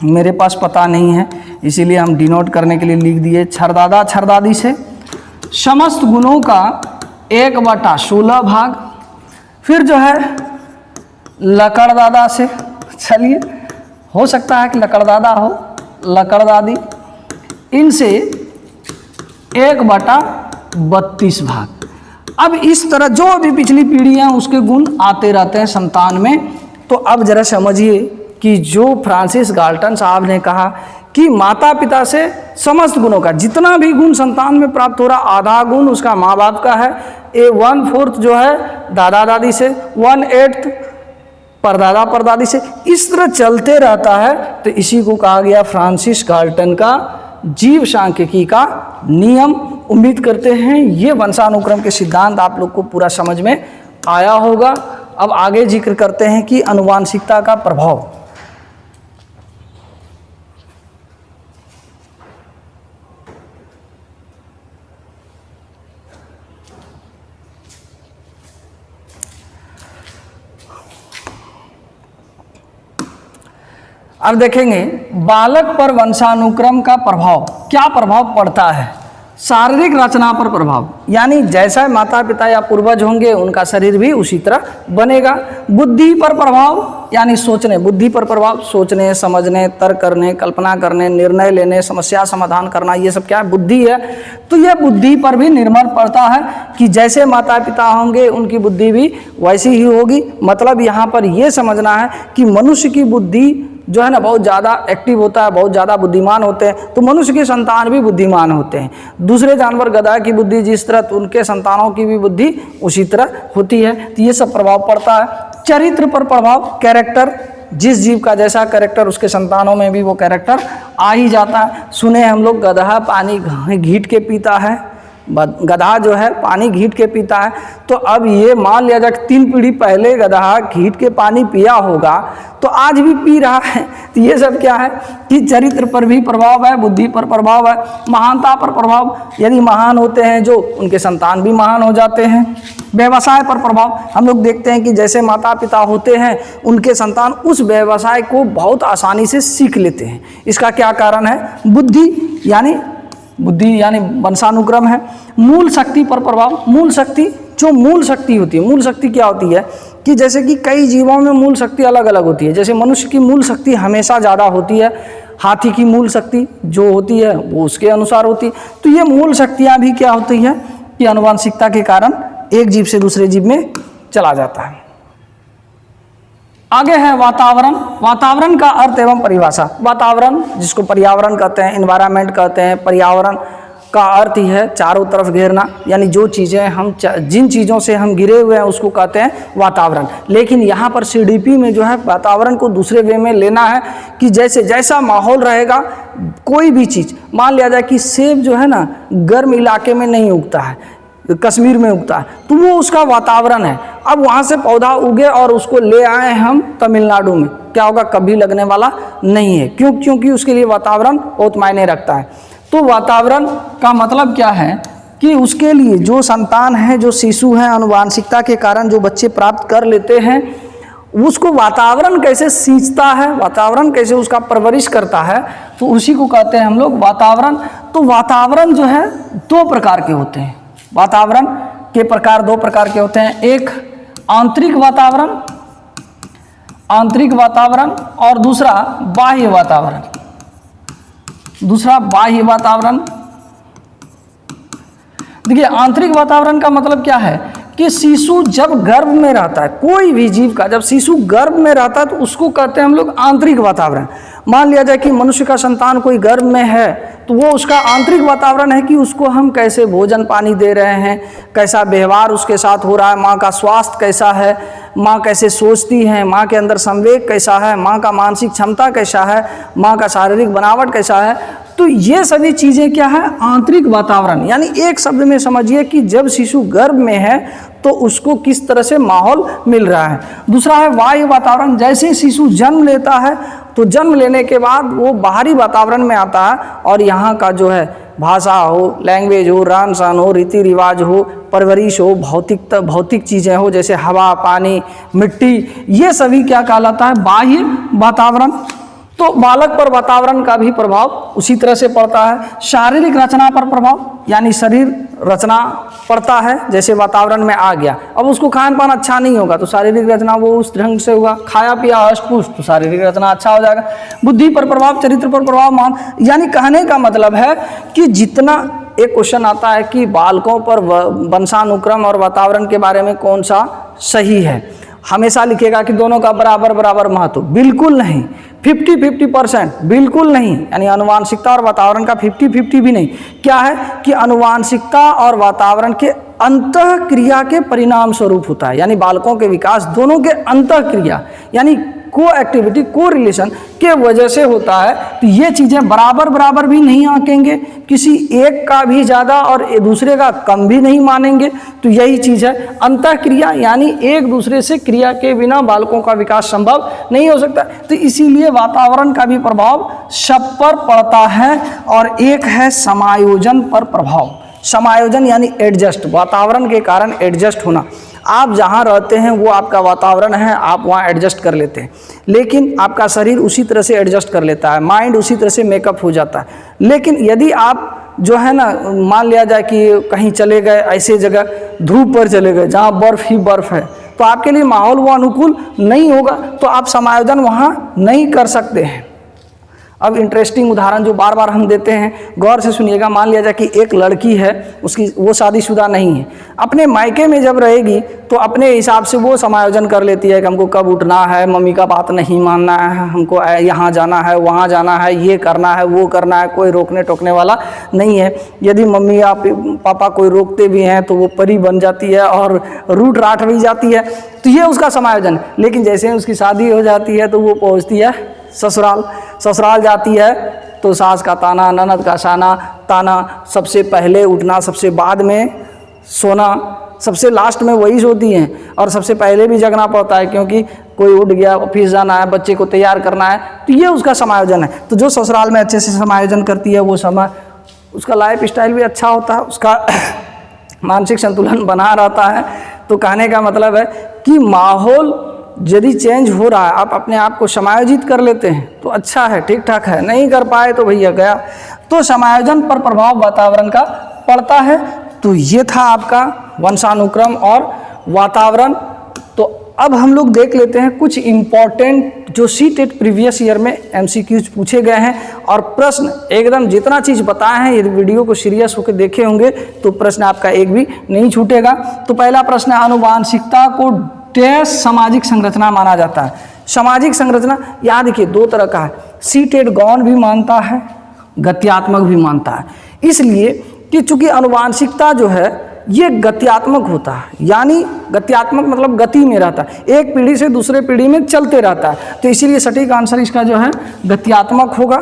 A: मेरे पास पता नहीं है इसीलिए हम डिनोट करने के लिए लिख दिए छरदादा छरदादी से समस्त गुणों का 1/16 भाग। फिर जो है लकड़दादा से, चलिए हो सकता है कि लकड़दादा हो, लकड़दादी, इनसे 1/32 भाग। अब इस तरह जो भी पिछली पीढ़ियाँ उसके गुण आते रहते हैं संतान में। तो अब जरा समझिए कि जो फ्रांसिस गाल्टन साहब ने कहा कि माता पिता से समस्त गुणों का जितना भी गुण संतान में प्राप्त हो रहा, आधा गुण उसका माँ बाप का है, 1/4 जो है दादा दादी से, 1/8 परदादा परदादी से, इस तरह चलते रहता है। तो इसी को कहा गया फ्रांसिस गाल्टन का जीव सांख्यिकी का नियम। उम्मीद करते हैं ये वंशानुक्रम के सिद्धांत आप लोग को पूरा समझ में आया होगा। अब आगे जिक्र करते हैं कि आनुवांशिकता का प्रभाव। अब देखेंगे बालक पर वंशानुक्रम का प्रभाव, क्या प्रभाव पड़ता है। शारीरिक रचना पर प्रभाव, यानी जैसा माता पिता या पूर्वज होंगे उनका शरीर भी उसी तरह बनेगा। बुद्धि पर प्रभाव, यानी सोचने, बुद्धि पर प्रभाव, सोचने, समझने, तर्क करने, कल्पना करने, निर्णय लेने, समस्या समाधान करना, ये सब क्या है, बुद्धि है। तो यह बुद्धि पर भी निर्भर पड़ता है कि जैसे माता पिता होंगे उनकी बुद्धि भी वैसी ही होगी। मतलब यहाँ पर यह समझना है कि मनुष्य की बुद्धि जो है ना बहुत ज़्यादा एक्टिव होता है, बहुत ज़्यादा बुद्धिमान होते हैं, तो मनुष्य के संतान भी बुद्धिमान होते हैं। दूसरे जानवर गधा की बुद्धि जिस तरह, तो उनके संतानों की भी बुद्धि उसी तरह होती है। तो ये सब प्रभाव पड़ता है। चरित्र पर प्रभाव, कैरेक्टर, जिस जीव का जैसा कैरेक्टर उसके संतानों में भी वो कैरेक्टर आ ही जाता है। सुने हम लोग गधा पानी घीट के पीता है, गधा जो है पानी घीट के पीता है। तो अब ये मान लिया जाए 3 पीढ़ी पहले गधा घीट के पानी पिया होगा तो आज भी पी रहा है। तो ये सब क्या है कि चरित्र पर भी प्रभाव है, बुद्धि पर प्रभाव है, महानता पर प्रभाव, यदि महान होते हैं जो उनके संतान भी महान हो जाते हैं। व्यवसाय पर प्रभाव, हम लोग देखते हैं कि जैसे माता पिता होते हैं उनके संतान उस व्यवसाय को बहुत आसानी से सीख लेते हैं। इसका क्या कारण है, बुद्धि यानी वंशानुक्रम है। मूल शक्ति पर प्रभाव, मूल शक्ति, जो मूल शक्ति होती है, मूल शक्ति क्या होती है कि जैसे कि कई जीवों में मूल शक्ति अलग अलग होती है। जैसे मनुष्य की मूल शक्ति हमेशा ज़्यादा होती है, हाथी की मूल शक्ति जो होती है वो उसके अनुसार होती है। तो ये मूल शक्तियाँ भी क्या होती है कि आनुवंशिकता के कारण एक जीव से दूसरे जीव में चला जाता है। आगे है वातावरण। वातावरण का अर्थ एवं परिभाषा। वातावरण जिसको पर्यावरण कहते हैं, एनवायरनमेंट कहते हैं, पर्यावरण का अर्थ ही है चारों तरफ घेरना, यानी जो चीज़ें हम जिन चीज़ों से हम घिरे हुए हैं उसको कहते हैं वातावरण। लेकिन यहाँ पर सीडीपी में जो है वातावरण को दूसरे वे में लेना है कि जैसे जैसा माहौल रहेगा, कोई भी चीज़, मान लिया जाए कि सेब जो है ना गर्म इलाके में नहीं उगता है, कश्मीर में उगता है, तो वो उसका वातावरण है। अब वहाँ से पौधा उगे और उसको ले आए हम तमिलनाडु में, क्या होगा, कभी लगने वाला नहीं है। क्यों? क्योंकि उसके लिए वातावरण बहुत मायने रखता है। तो वातावरण का मतलब क्या है कि उसके लिए जो संतान है, जो शिशु हैं, आनुवांशिकता के कारण जो बच्चे प्राप्त कर लेते हैं, उसको वातावरण कैसे सींचता है, वातावरण कैसे उसका परवरिश करता है, तो उसी को कहते हैं हम लोग वातावरण। तो वातावरण जो है 2 प्रकार के होते हैं। वातावरण के प्रकार 2 प्रकार के होते हैं। एक आंतरिक वातावरण और दूसरा बाह्य वातावरण। देखिए, आंतरिक वातावरण का मतलब क्या है कि शिशु जब गर्भ में रहता है, कोई भी जीव का जब शिशु गर्भ में रहता है तो उसको कहते हैं हम लोग आंतरिक वातावरण। मान लिया जाए कि मनुष्य का संतान कोई गर्भ में है तो वो उसका आंतरिक वातावरण है कि उसको हम कैसे भोजन पानी दे रहे हैं, कैसा व्यवहार उसके साथ हो रहा है, माँ का स्वास्थ्य कैसा है, माँ कैसे सोचती है, माँ के अंदर संवेग कैसा है, माँ का मानसिक क्षमता कैसा है, माँ का शारीरिक बनावट कैसा है। तो ये सभी चीज़ें क्या है, आंतरिक वातावरण। यानी एक शब्द में समझिए कि जब शिशु गर्भ में है तो उसको किस तरह से माहौल मिल रहा है। दूसरा है बाह्य वातावरण। जैसे शिशु जन्म लेता है तो जन्म लेने के बाद वो बाहरी वातावरण में आता है और यहाँ का जो है भाषा हो, लैंग्वेज हो, रहन सहन हो, रीति रिवाज हो, परवरिश हो, भौतिक चीज़ें हो, जैसे हवा, पानी, मिट्टी, ये सभी क्या कहलाता है, बाह्य वातावरण। तो बालक पर वातावरण का भी प्रभाव उसी तरह से पड़ता है। शारीरिक रचना पर प्रभाव, यानी शरीर रचना पड़ता है, जैसे वातावरण में आ गया, अब उसको खान पान अच्छा नहीं होगा तो शारीरिक रचना वो उस ढंग से होगा, खाया पिया अष्ट पुष्ट तो शारीरिक रचना अच्छा हो जाएगा। बुद्धि पर प्रभाव, चरित्र पर प्रभाव, मान, यानी कहने का मतलब है कि जितना, एक क्वेश्चन आता है कि बालकों पर वंशानुक्रम और वातावरण के बारे में कौन सा सही है, हमेशा लिखेगा कि दोनों का बराबर महत्व। बिल्कुल नहीं, 50-50% बिल्कुल नहीं, यानी आनुवांशिकता और वातावरण का 50-50 भी नहीं। क्या है कि आनुवांशिकता और वातावरण के अंतःक्रिया के परिणाम स्वरूप होता है, यानी बालकों के विकास दोनों के अंतःक्रिया, यानी को एक्टिविटी, को रिलेशन के वजह से होता है। तो ये चीज़ें बराबर बराबर भी नहीं आंकेंगे, किसी एक का भी ज़्यादा और दूसरे का कम भी नहीं मानेंगे। तो यही चीज़ है अंतःक्रिया, यानी एक दूसरे से क्रिया के बिना बालकों का विकास संभव नहीं हो सकता। तो इसीलिए वातावरण का भी प्रभाव सब पर पड़ता है। और एक है समायोजन पर प्रभाव। समायोजन यानी एडजस्ट, वातावरण के कारण एडजस्ट होना। आप जहाँ रहते हैं वो आपका वातावरण है, आप वहाँ एडजस्ट कर लेते हैं, लेकिन आपका शरीर उसी तरह से एडजस्ट कर लेता है, माइंड उसी तरह से मेकअप हो जाता है। लेकिन यदि आप जो है ना, मान लिया जाए कि कहीं चले गए ऐसे जगह, धूप पर चले गए जहाँ बर्फ़ ही बर्फ़ है, तो आपके लिए माहौल वो अनुकूल नहीं होगा, तो आप समायोजन वहाँ नहीं कर सकते हैं। अब इंटरेस्टिंग उदाहरण जो बार बार हम देते हैं, गौर से सुनिएगा। मान लिया जाए कि एक लड़की है, उसकी वो शादीशुदा नहीं है, अपने मायके में जब रहेगी तो अपने हिसाब से वो समायोजन कर लेती है कि हमको कब उठना है, मम्मी का बात नहीं मानना है, हमको यहाँ जाना है, वहाँ जाना है, ये करना है, वो करना है, कोई रोकने टोकने वाला नहीं है। यदि मम्मी या पापा कोई रोकते भी हैं तो वो परी बन जाती है और रूठ राठ भी जाती है। तो ये उसका समायोजन है। लेकिन जैसे ही उसकी शादी हो जाती है तो वो पहुँचती है ससुराल। ससुराल जाती है तो सास का ताना, ननद का ताना, सबसे पहले उठना, सबसे बाद में सोना, सबसे लास्ट में वही सोती हैं, और सबसे पहले भी जगना पड़ता है क्योंकि कोई उठ गया, ऑफिस जाना है, बच्चे को तैयार करना है। तो ये उसका समायोजन है। तो जो ससुराल में अच्छे से समायोजन करती है वो समय, उसका लाइफ स्टाइल भी अच्छा होता है, उसका मानसिक संतुलन बना रहता है। तो कहने का मतलब है कि माहौल यदि चेंज हो रहा है, आप अपने आप को समायोजित कर लेते हैं तो अच्छा है, ठीक ठाक है। नहीं कर पाए तो भैया गया। तो समायोजन पर प्रभाव वातावरण का पड़ता है। तो ये था आपका वंशानुक्रम और वातावरण। तो अब हम लोग देख लेते हैं कुछ इम्पॉर्टेंट जो सी-टेट प्रीवियस ईयर में MCQs पूछे गए हैं, और प्रश्न एकदम जितना चीज़ बताए हैं, यदि वीडियो को सीरियस होकर देखे होंगे तो प्रश्न आपका एक भी नहीं छूटेगा। तो पहला प्रश्न है, आनुवांशिकता को डैश सामाजिक संरचना माना जाता है। सामाजिक संरचना यहाँ देखिए दो तरह का है, सी-टेट गौण भी मानता है, गत्यात्मक भी मानता है। इसलिए कि चूंकि आनुवांशिकता जो है ये गत्यात्मक होता है, यानी गत्यात्मक मतलब गति में रहता है, एक पीढ़ी से दूसरे पीढ़ी में चलते रहता है। तो इसीलिए सटीक आंसर इसका जो है गत्यात्मक होगा।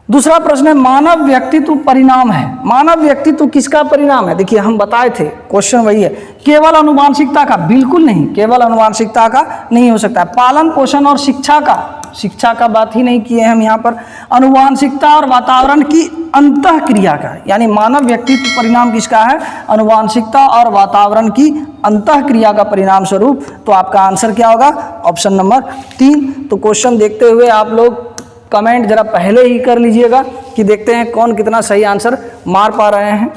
A: दूसरा प्रश्न है, मानव व्यक्तित्व परिणाम है। मानव व्यक्तित्व किसका परिणाम है? देखिए हम बताए थे, क्वेश्चन वही है, केवल आनुवांशिकता का? बिल्कुल नहीं, केवल आनुवांशिकता का नहीं हो सकता है। पालन पोषण और शिक्षा का, शिक्षा का बात ही नहीं किए हम यहाँ पर। आनुवांशिकता और वातावरण की अंतःक्रिया का, यानी मानव व्यक्तित्व परिणाम किसका है? आनुवांशिकता और वातावरण की अंतःक्रिया का परिणाम स्वरूप। तो आपका आंसर क्या होगा? Option number 3। तो क्वेश्चन देखते हुए आप लोग कमेंट जरा पहले ही कर लीजिएगा कि देखते हैं कौन कितना सही आंसर मार पा रहे हैं।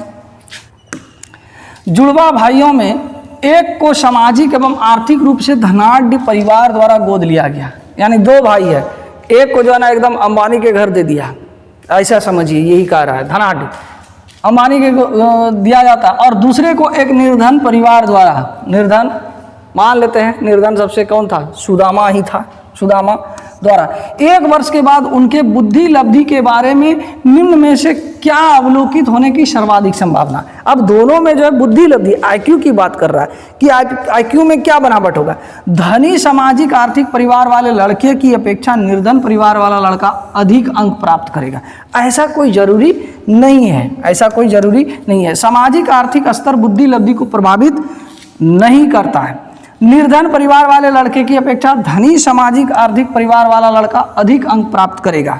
A: जुड़वा भाइयों में एक को सामाजिक एवं आर्थिक रूप से धनाढ्य परिवार द्वारा गोद लिया गया, यानी दो भाई है, एक को जो है ना एकदम अंबानी के घर दे दिया, ऐसा समझिए, यही कह रहा है, धनाढ्य अंबानी के दिया जाता, और दूसरे को एक निर्धन परिवार द्वारा, निर्धन मान लेते हैं, निर्धन सबसे कौन था? सुदामा ही था, सुदामा द्वारा। 1 वर्ष के बाद उनके बुद्धि लब्धि के बारे में निम्न में से क्या अवलोकित होने की सर्वाधिक संभावना? अब दोनों में जो है बुद्धि लब्धि, IQ की बात कर रहा है कि IQ में क्या बनावट होगा? धनी सामाजिक आर्थिक परिवार वाले लड़के की अपेक्षा निर्धन परिवार वाला लड़का अधिक अंक प्राप्त करेगा। ऐसा कोई जरूरी नहीं है, ऐसा कोई जरूरी नहीं है। सामाजिक आर्थिक स्तर बुद्धि लब्धि को प्रभावित नहीं करता है। निर्धन परिवार वाले लड़के की अपेक्षा धनी सामाजिक आर्थिक परिवार वाला लड़का अधिक अंक प्राप्त करेगा,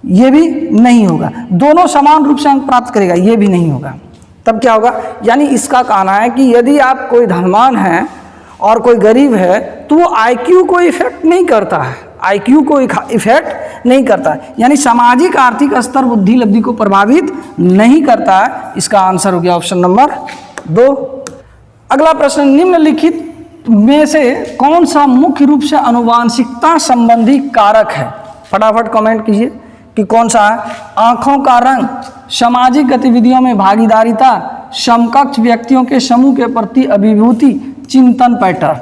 A: ये भी नहीं होगा। दोनों समान रूप से अंक प्राप्त करेगा, ये भी नहीं होगा। तब क्या होगा? यानी इसका कहना है कि यदि आप कोई धनवान हैं और कोई गरीब है तो वो IQ को इफेक्ट नहीं करता है, IQ को इफेक्ट नहीं करता है, यानी सामाजिक आर्थिक स्तर बुद्धि लब्धि को प्रभावित नहीं करता है। इसका आंसर हो गया ऑप्शन नंबर 2। अगला प्रश्न, निम्नलिखित में से कौन सा मुख्य रूप से आनुवांशिकता संबंधी कारक है? फटाफट कमेंट कीजिए कि कौन सा है। आंखों का रंग, सामाजिक गतिविधियों में भागीदारिता, समकक्ष व्यक्तियों के समूह के प्रति अभिभूति, चिंतन पैटर्न।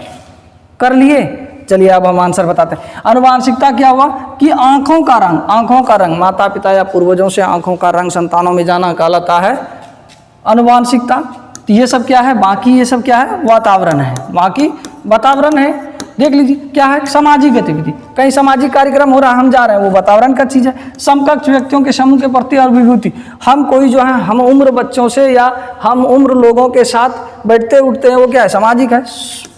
A: कर लिए? चलिए अब हम आंसर बताते हैं। आनुवांशिकता क्या हुआ कि आंखों का रंग, आंखों का रंग, माता पिता या पूर्वजों से आंखों का रंग संतानों में जाना कहलाता है आनुवांशिकता। तो ये सब क्या है? बाकी ये सब क्या है? वातावरण है, बाकी वातावरण है। देख लीजिए क्या है, सामाजिक गतिविधि, कहीं सामाजिक कार्यक्रम हो रहा है, हम जा रहे हैं, वो वातावरण का चीज़ है। समकक्ष व्यक्तियों के समूह के प्रति अभिभूति, हम कोई जो है हम उम्र बच्चों से या हम उम्र लोगों के साथ बैठते उठते हैं, वो क्या है, सामाजिक है।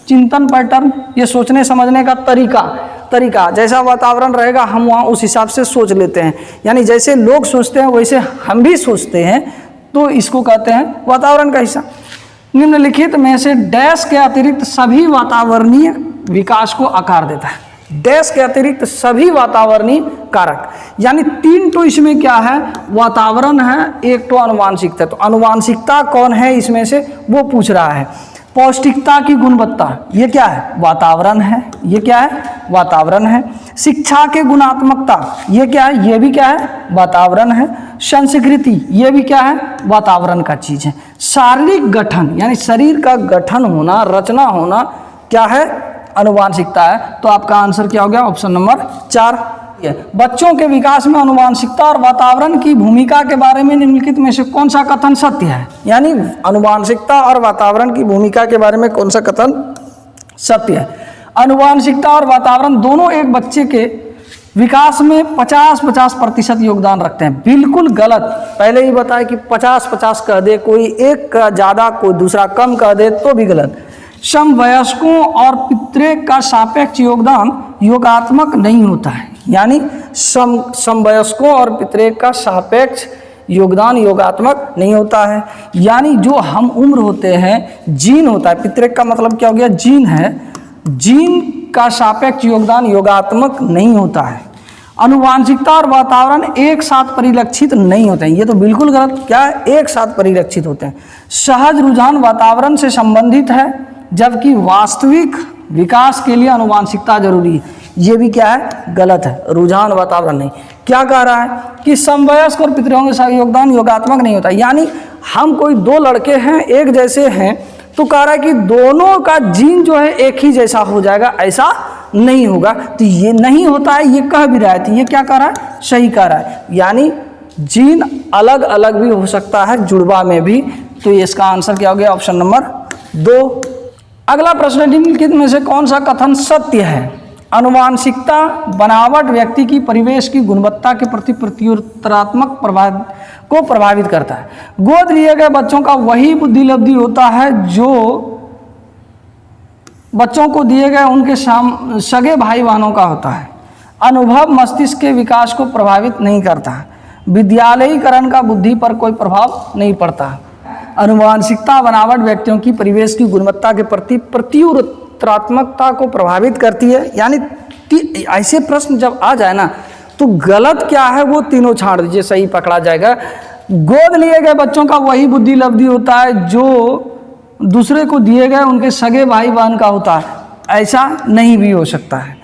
A: चिंतन पैटर्न, ये सोचने समझने का तरीका जैसा वातावरण रहेगा हम वहाँ उस हिसाब से सोच लेते हैं, यानी जैसे लोग सोचते हैं वैसे हम भी सोचते हैं, तो इसको कहते हैं वातावरण का हिस्सा। निम्नलिखित में से डैश के अतिरिक्त सभी वातावरणीय विकास को आकार देता है। डैश के अतिरिक्त सभी वातावरणीय कारक, यानी 3 तो इसमें क्या है, वातावरण है, एक तो आनुवांशिकता। तो आनुवांशिकता कौन है इसमें से, वो पूछ रहा है। पौष्टिकता की गुणवत्ता, ये क्या है, वातावरण है, ये क्या है, वातावरण है। शिक्षा के गुणात्मकता, ये क्या है, ये भी क्या है, वातावरण है। संस्कृति, ये भी क्या है, वातावरण का चीज है। शारीरिक गठन, यानी शरीर का गठन होना, रचना होना, क्या है, आनुवांशिकता है। तो आपका आंसर क्या हो गया, ऑप्शन नंबर 4। बच्चों के विकास में आनुवांशिकता और वातावरण की भूमिका के बारे में निम्नलिखित में से कौन सा कथन सत्य है, यानी आनुवांशिकता और वातावरण की भूमिका के बारे में कौन सा कथन सत्य है। आनुवांशिकता और वातावरण दोनों एक बच्चे के विकास में 50-50% योगदान रखते हैं। बिल्कुल गलत, पहले ही बताया कि 50-50 कह दे कोई, एक का ज़्यादा कोई दूसरा कम कह दे तो भी गलत। समवयस्कों और पितृक का सापेक्ष योगदान योगात्मक नहीं होता है, यानी समवयस्कों और पितृक का सापेक्ष योगदान योगात्मक नहीं होता है। यानी जो हम उम्र होते हैं, जीन होता है, पितृक का मतलब क्या हो गया, जीन है, जीन का सापेक्ष योगदान योगात्मक नहीं होता है। आनुवांशिकता और वातावरण एक साथ परिलक्षित नहीं होते हैं, ये तो बिल्कुल गलत, क्या है, एक साथ परिलक्षित होते हैं। सहज रुझान वातावरण से संबंधित है, जबकि वास्तविक विकास के लिए आनुवांशिकता जरूरी है, ये भी क्या है, गलत है, रुझान वातावरण नहीं। क्या कह रहा है कि समवयस्क और पितरों के साथ योगदान योगात्मक नहीं होता, यानी हम कोई 2 लड़के हैं एक जैसे हैं, तो कह रहा है कि दोनों का जीन जो है एक ही जैसा हो जाएगा, ऐसा नहीं होगा। तो ये नहीं होता है, ये कह भी रहा है, तो ये क्या कह रहा है, सही कह रहा है, यानी जीन अलग अलग भी हो सकता है, जुड़वा में भी। तो इसका आंसर क्या हो गया, ऑप्शन नंबर 2। अगला प्रश्न, निम्नलिखित में से कौन सा कथन सत्य है। आनुवांशिकता बनावट व्यक्ति की परिवेश की गुणवत्ता के प्रति प्रत्युत्तरात्मक प्रभाव को प्रभावित करता है। गोद लिए गए बच्चों का वही बुद्धि लब्धि होता है जो बच्चों को दिए गए उनके सगे भाई बहनों का होता है। अनुभव मस्तिष्क के विकास को प्रभावित नहीं करता। विद्यालयीकरण का बुद्धि पर कोई प्रभाव नहीं पड़ता। आनुवांशिकता बनावट व्यक्तियों की परिवेश की गुणवत्ता के प्रति प्रत्युत्तरात्मकता को प्रभावित करती है। यानी ऐसे प्रश्न जब आ जाए ना, तो गलत क्या है वो तीनों छाड़ दीजिए, सही पकड़ा जाएगा। गोद लिए गए बच्चों का वही बुद्धि लब्धि होता है जो दूसरे को दिए गए उनके सगे भाई बहन का होता है, ऐसा नहीं भी हो सकता है।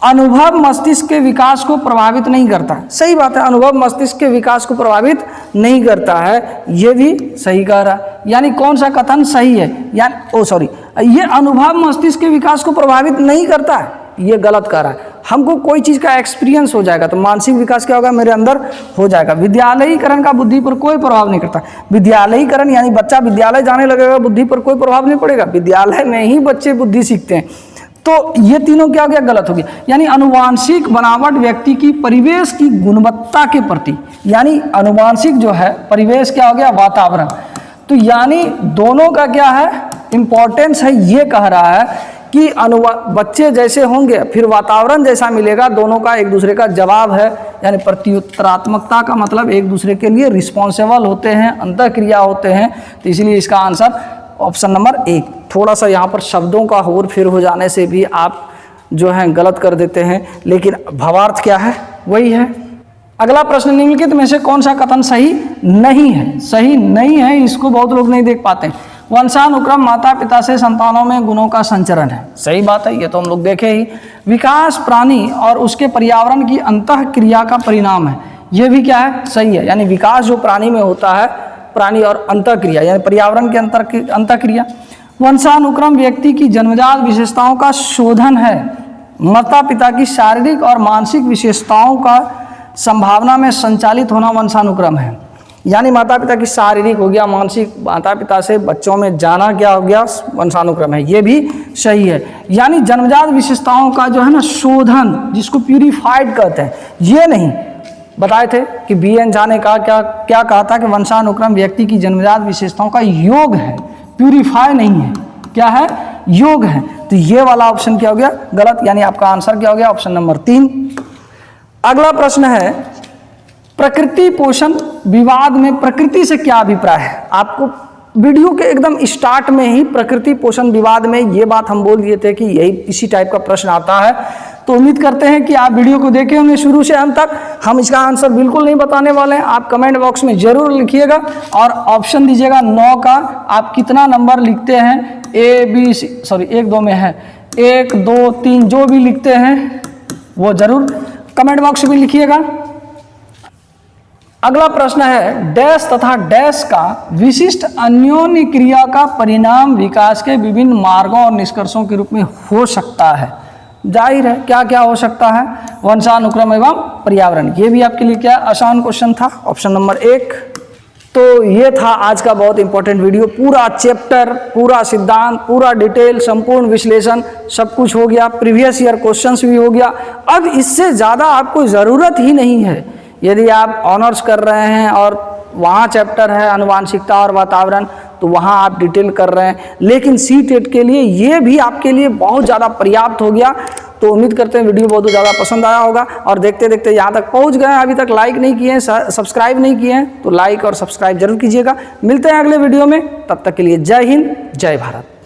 A: अनुभव मस्तिष्क के विकास को प्रभावित नहीं करता, सही बात है, अनुभव मस्तिष्क के विकास को प्रभावित नहीं करता है, ये भी सही कह रहा है। यानी कौन सा कथन सही है, यानी ये अनुभव मस्तिष्क के विकास को प्रभावित नहीं करता है, ये गलत कह रहा है। हमको कोई चीज़ का एक्सपीरियंस हो जाएगा तो मानसिक विकास क्या होगा, मेरे अंदर हो जाएगा। विद्यालयीकरण का बुद्धि पर कोई प्रभाव नहीं करता। विद्यालयीकरण यानी बच्चा विद्यालय जाने लगेगा, बुद्धि पर कोई प्रभाव नहीं पड़ेगा, विद्यालय में ही बच्चे बुद्धि सीखते हैं। तो ये तीनों क्या हो गया, गलत हो गया। यानी आनुवांशिक बनावट व्यक्ति की परिवेश की गुणवत्ता के प्रति, यानी आनुवांशिक जो है परिवेश क्या हो गया, वातावरण। तो यानी दोनों का क्या है, इंपॉर्टेंस है। ये कह रहा है कि बच्चे जैसे होंगे फिर वातावरण जैसा मिलेगा, दोनों का एक दूसरे का जवाब है। यानी प्रत्युत्तरात्मकता का मतलब एक दूसरे के लिए रिस्पॉन्सिबल होते हैं, अंतःक्रिया होते हैं। तो इसलिए इसका आंसर ऑप्शन नंबर 1। थोड़ा सा यहाँ पर शब्दों का होर फिर हो जाने से भी आप जो है गलत कर देते हैं, लेकिन भावार्थ क्या है वही है। अगला प्रश्न, निम्नलिखित में से कौन सा कथन सही नहीं है। सही नहीं है, इसको बहुत लोग नहीं देख पाते। वंशानुक्रम माता पिता से संतानों में गुणों का संचरण है, सही बात है, ये तो हम लोग देखे ही। विकास प्राणी और उसके पर्यावरण की अंतःक्रिया का परिणाम है, ये भी क्या है, सही है। यानी विकास जो प्राणी में होता है, प्राणी और अंतःक्रिया यानी पर्यावरण के अंतःक्रिया। वंशानुक्रम व्यक्ति की जन्मजात विशेषताओं का शोधन है। माता पिता की शारीरिक और मानसिक विशेषताओं का संभावना में संचालित होना वंशानुक्रम है। यानी माता पिता की शारीरिक हो गया, मानसिक, माता पिता से बच्चों में जाना क्या हो गया, वंशानुक्रम है, ये भी सही है। यानी जन्मजात विशेषताओं का जो है ना शोधन, जिसको प्यूरिफाइड कहते हैं, ये नहीं बताए थे कि बीएन झा ने कहा क्या कहा था कि वंशानुक्रम व्यक्ति की जन्मजात विशेषताओं का योग है, प्यूरिफाई नहीं है, क्या है, योग है। तो ये वाला ऑप्शन क्या हो गया, गलत, यानी आपका आंसर क्या हो गया, ऑप्शन नंबर 3। अगला प्रश्न है, प्रकृति पोषण विवाद में प्रकृति से क्या अभिप्राय है। आपको वीडियो के एकदम स्टार्ट में ही प्रकृति पोषण विवाद में ये बात हम बोल दिए थे कि यही इसी टाइप का प्रश्न आता है। तो उम्मीद करते हैं कि आप वीडियो को देखे होंगे शुरू से अंत तक। हम इसका आंसर बिल्कुल नहीं बताने वाले हैं, आप कमेंट बॉक्स में जरूर लिखिएगा और ऑप्शन दीजिएगा 9 का आप कितना नंबर लिखते हैं, ए बी सी, सॉरी 1 2 में है, 1 2 3 जो भी लिखते हैं वो जरूर कमेंट बॉक्स में लिखिएगा। अगला प्रश्न है, डैश तथा डैश का विशिष्ट अन्योन्य क्रिया का परिणाम विकास के विभिन्न मार्गों और निष्कर्षों के रूप में हो सकता है। जाहिर है क्या क्या हो सकता है, वंशानुक्रम एवं पर्यावरण। ये भी आपके लिए क्या आसान क्वेश्चन था, ऑप्शन नंबर 1। तो ये था आज का बहुत इंपॉर्टेंट वीडियो, पूरा चैप्टर, पूरा सिद्धांत, पूरा डिटेल, संपूर्ण विश्लेषण सब कुछ हो गया, प्रीवियस ईयर क्वेश्चंस भी हो गया। अब इससे ज़्यादा आपको ज़रूरत ही नहीं है। यदि आप ऑनर्स कर रहे हैं और वहाँ चैप्टर है आनुवांशिकता और वातावरण, तो वहाँ आप डिटेल कर रहे हैं, लेकिन सीटेट के लिए ये भी आपके लिए बहुत ज़्यादा पर्याप्त हो गया। तो उम्मीद करते हैं वीडियो बहुत ज़्यादा पसंद आया होगा और देखते देखते यहाँ तक पहुँच गए हैं, अभी तक लाइक नहीं किए हैं, सब्सक्राइब नहीं किए हैं, तो लाइक और सब्सक्राइब जरूर कीजिएगा। मिलते हैं अगले वीडियो में, तब तक के लिए जय हिंद, जय भारत।